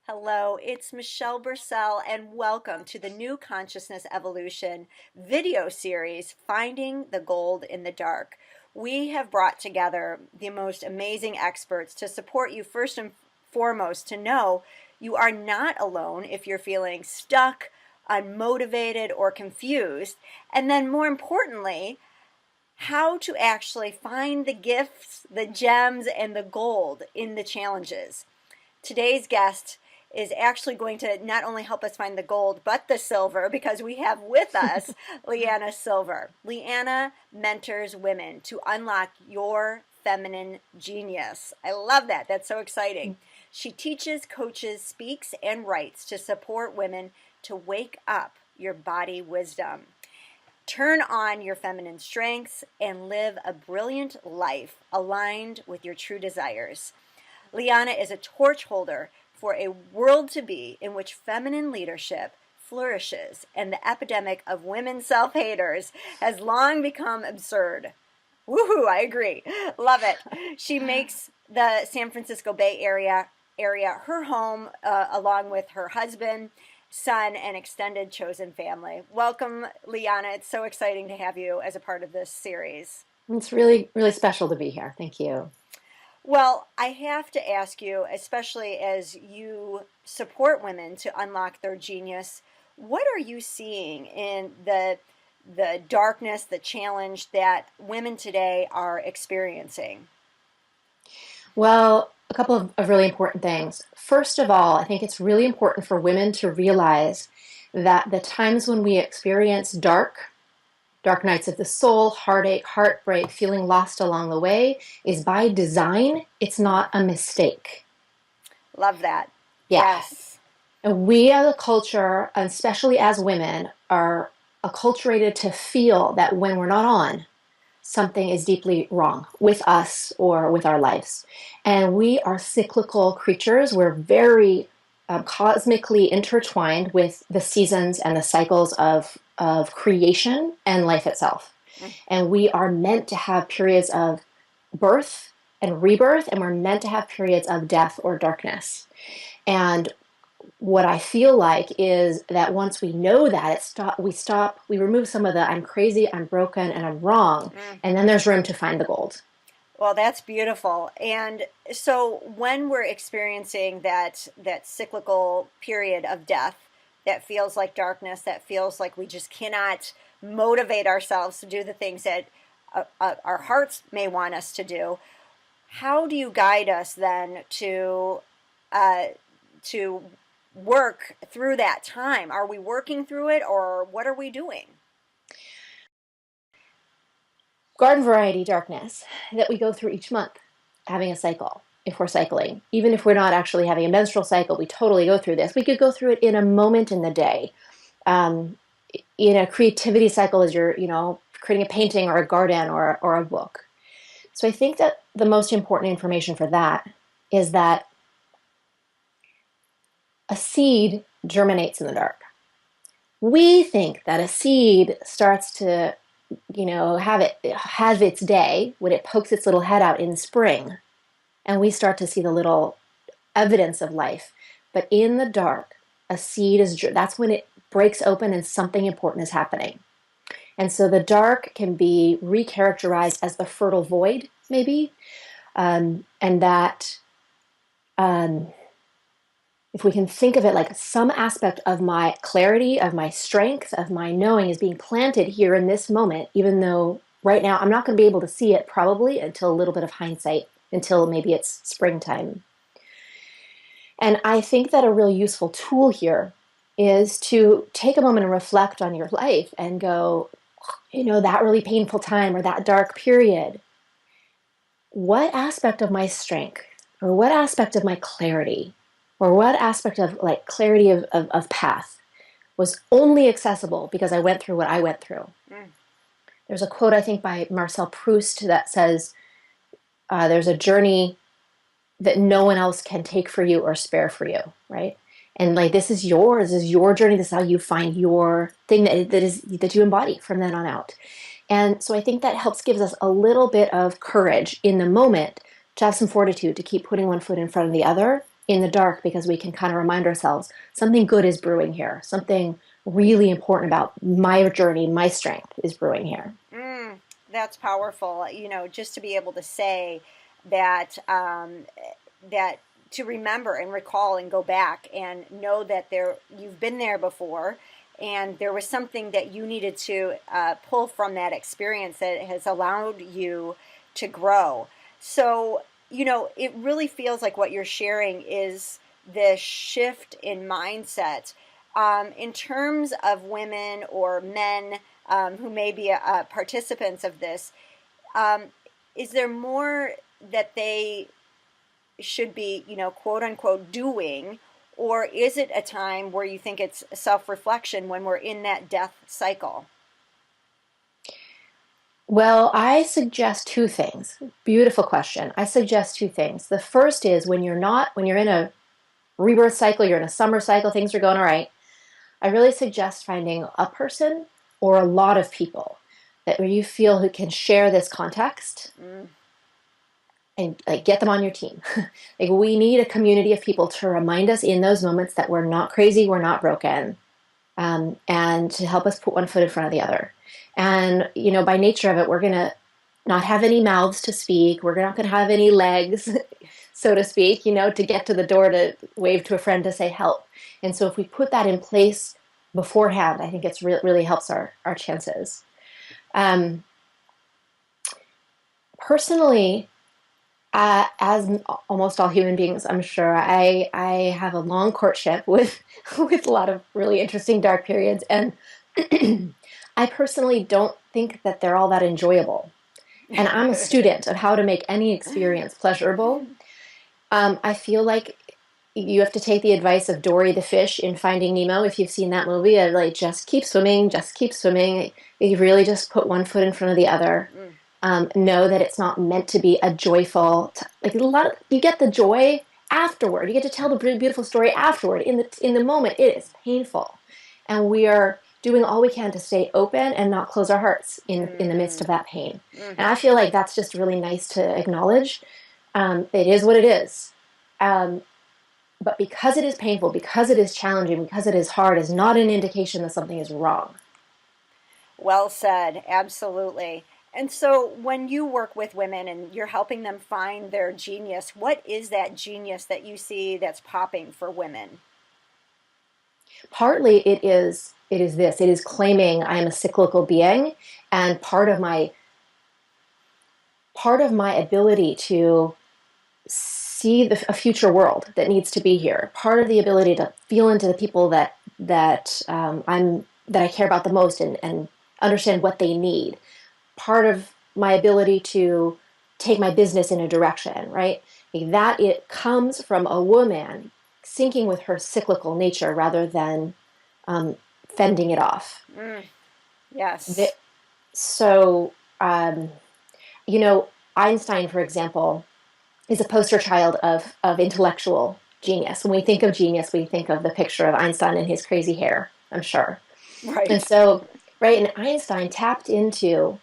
Hello, it's Michelle Bursell, and welcome to the New Consciousness Evolution video series, Finding the Gold in the Dark. We have brought together the most amazing experts to support you first and foremost to know you are not alone if you're feeling stuck, unmotivated, or confused. And then more importantly, how to actually find the gifts, the gems, and the gold in the challenges. Today's guest is actually going to not only help us find the gold, but the silver, because we have with us LiYana Silver. LiYana mentors women to unlock your feminine genius. I love that. That's so exciting. She teaches, coaches, speaks, and writes to support women to wake up your body wisdom. Turn on your feminine strengths and live a brilliant life aligned with your true desires. LiYana is a torch holder for a world to be in which feminine leadership flourishes and the epidemic of women self-haters has long become absurd. Woohoo, I agree. Love it. She makes the San Francisco Bay Area her home along with her husband, son, and extended chosen family. Welcome, LiYana. It's so exciting to have you as a part of this series. It's really, really special to be here. Thank you. Well, I have to ask you, especially as you support women to unlock their genius, what are you seeing in the darkness, the challenge that women today are experiencing? Well, a couple of really important things. First of all, I think it's really important for women to realize that the times when we experience dark nights of the soul, heartache, heartbreak, feeling lost along the way is by design. It's not a mistake. Love that. Yeah. Yes. And we as a culture, especially as women, are acculturated to feel that when we're not on, something is deeply wrong with us or with our lives. And we are cyclical creatures. We're very cosmically intertwined with the seasons and the cycles of creation and life itself. And we are meant to have periods of birth and rebirth, and we're meant to have periods of death or darkness. And what I feel like is that once we know that, we remove some of the I'm crazy, I'm broken, and I'm wrong, and then there's room to find the gold. Well, that's beautiful. And so when we're experiencing that cyclical period of death, that feels like darkness, that feels like we just cannot motivate ourselves to do the things that our hearts may want us to do, how do you guide us then to work through that time? Are we working through it, or what are we doing? Garden variety darkness that we go through each month, having a cycle. If we're cycling, even if we're not actually having a menstrual cycle, we totally go through this. We could go through it in a moment in the day. In a creativity cycle, as you're, creating a painting or a garden or a book. So I think that the most important information for that is that a seed germinates in the dark. We think that a seed starts to, have its day when it pokes its little head out in spring, and we start to see the little evidence of life. But in the dark, a seed that's when it breaks open and something important is happening. And so the dark can be recharacterized as the fertile void, maybe, and that if we can think of it like some aspect of my clarity, of my strength, of my knowing is being planted here in this moment, even though right now I'm not going to be able to see it probably until a little bit of hindsight, until maybe it's springtime. And I think that a really useful tool here is to take a moment and reflect on your life and go, that really painful time or that dark period. What aspect of my strength or what aspect of my clarity or what aspect of clarity of path was only accessible because I went through what I went through? There's a quote, I think, by Marcel Proust that says, there's a journey that no one else can take for you or spare for you, right? And this is yours, this is your journey, this is how you find your thing that you embody from then on out. And so I think that gives us a little bit of courage in the moment to have some fortitude, to keep putting one foot in front of the other in the dark because we can kind of remind ourselves something good is brewing here. Something really important about my journey, my strength is brewing here. Mm, that's powerful. Just to be able to say that that to remember and recall and go back and know that you've been there before, and there was something that you needed to pull from that experience that has allowed you to grow. So, it really feels like what you're sharing is this shift in mindset in terms of women or men who may be participants of this. Um, is there more that they should be, quote unquote, doing? Or is it a time where you think it's self reflection when we're in that death cycle? Well, I suggest two things. Beautiful question. I suggest two things. The first is when you're in a rebirth cycle, you're in a summer cycle, things are going all right. I really suggest finding a person or a lot of people that where you feel who can share this context Mm, and like get them on your team. Like we need a community of people to remind us in those moments that we're not crazy, we're not broken, and to help us put one foot in front of the other. And by nature of it, we're gonna not have any mouths to speak. We're not gonna have any legs, so to speak. To get to the door to wave to a friend to say help. And so if we put that in place beforehand, I think really helps our chances. Um, Personally, as almost all human beings, I'm sure I have a long courtship with with a lot of really interesting dark periods, and I personally don't think that they're all that enjoyable. And I'm a student of how to make any experience pleasurable. I feel like you have to take the advice of Dory the fish in Finding Nemo. If you've seen that movie, like just keep swimming, just keep swimming. You really just put one foot in front of the other. mm, Know that it's not meant to be a joyful, like a lot of, you get the joy afterward. You get to tell the beautiful story afterward. In the moment, it is painful, and we are doing all we can to stay open and not close our hearts in the midst mm, of that pain. And mm-hmm. I feel like that's just really nice to acknowledge. It is what it is. Um, but because it is painful, because it is challenging, because it is hard, is not an indication that something is wrong. Well said, absolutely. And so, when you work with women and you're helping them find their genius, what is that genius that you see that's popping for women? Partly it is claiming I am a cyclical being, and part of my ability to see a future world that needs to be here, part of the ability to feel into the people that I care about the most, and understand what they need, part of my ability to take my business in a direction, right? Like that it comes from a woman syncing with her cyclical nature rather than um, fending it off. Mm, The, yes. so, um, you know, Einstein, for example, is a poster child of intellectual genius. When we think of genius, we think of the picture of Einstein and his crazy hair, I'm sure. And Right. so, right, and Einstein tapped into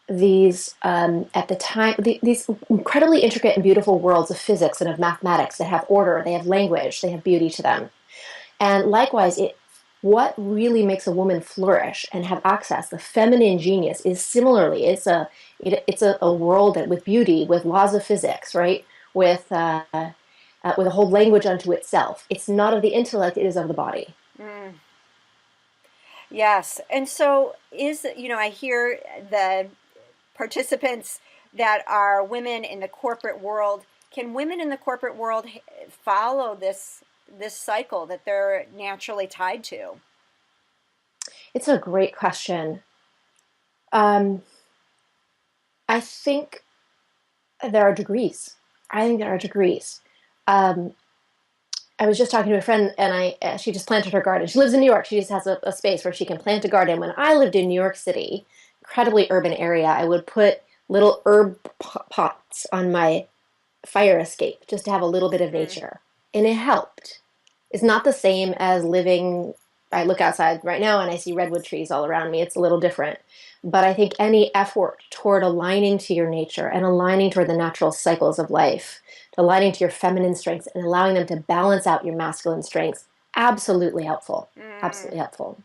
these at the time these incredibly intricate and beautiful worlds of physics and of mathematics that have order, they have language, they have beauty to them. And likewise, what really makes a woman flourish and have access, the feminine genius, is similarly it's a world that, with beauty, with laws of physics, right, with a whole language unto itself. It's not of the intellect; it is of the body. Mm, yes. And so, I hear the participants that are women in the corporate world. Can women in the corporate world follow this cycle that they're naturally tied to? It's a great question. Um, I think there are degrees. I think there are degrees. Um, I was just talking to a friend, and she just planted her garden. She lives in New York. She just has a space where she can plant a garden. When I lived in New York City, incredibly urban area, I would put little herb pots on my fire escape just to have a little bit of Mm, nature, and it helped. It's not the same as living I look outside right now and I see redwood trees all around me. It's a little different. But I think any effort toward aligning to your nature and aligning toward the natural cycles of life, to aligning to your feminine strengths and allowing them to balance out your masculine strengths, absolutely helpful. Mm. Absolutely helpful.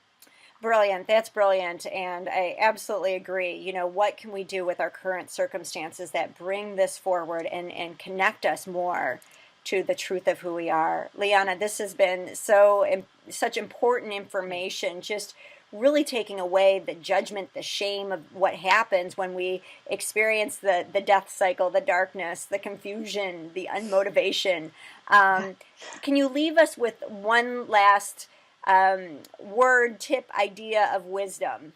Brilliant. That's brilliant. And I absolutely agree. You know, what can we do with our current circumstances that bring this forward and connect us more to the truth of who we are? LiYana, this has been such important information, just really taking away the judgment, the shame of what happens when we experience the death cycle, the darkness, the confusion, the unmotivation. Um, can you leave us with one last word, tip, idea of wisdom?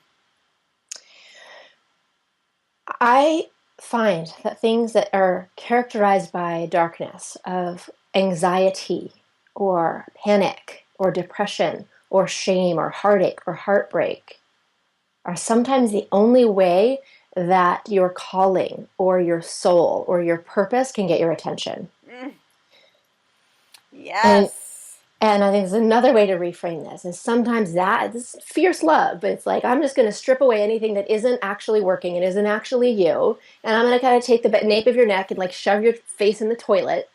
I find that things that are characterized by darkness, of anxiety or panic or depression or shame or heartache or heartbreak, are sometimes the only way that your calling or your soul or your purpose can get your attention. Mm, And yes. and I think there's another way to reframe this. And sometimes this is fierce love, but it's like I'm just going to strip away anything that isn't actually working and isn't actually you, and I'm going to kind of take the nape of your neck and like shove your face in the toilet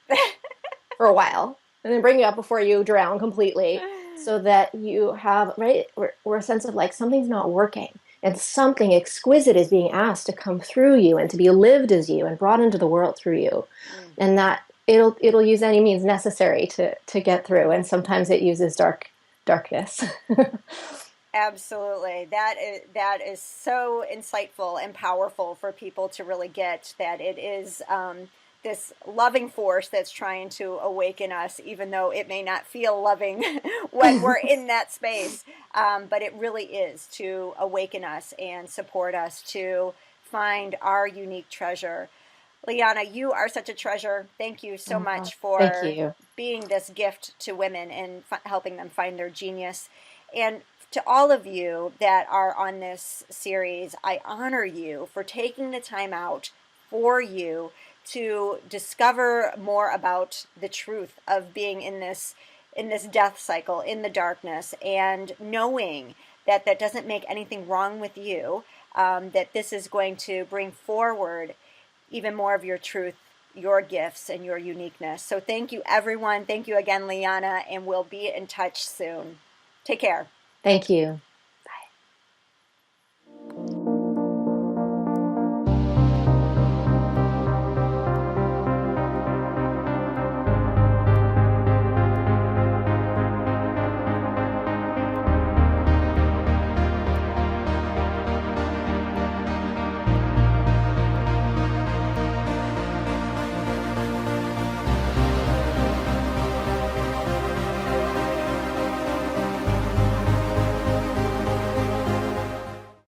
for a while, and then bring you up before you drown completely, so that you have right or a sense of like something's not working. And something exquisite is being asked to come through you and to be lived as you and brought into the world through you, Mm, and that it'll use any means necessary to get through. And sometimes it uses darkness. absolutely. That is so insightful and powerful for people to really get that it is this loving force that's trying to awaken us, even though it may not feel loving when we're in that space. But it really is to awaken us and support us to find our unique treasure. LiYana, you are such a treasure. Thank you so much Thank for you. being this gift to women and helping them find their genius. And to all of you that are on this series, I honor you for taking the time out for you to discover more about the truth of being in this death cycle, in the darkness, and knowing that that doesn't make anything wrong with you, that this is going to bring forward even more of your truth, your gifts, and your uniqueness. So thank you, everyone. Thank you again, LiYana, and we'll be in touch soon. Take care. Thank you.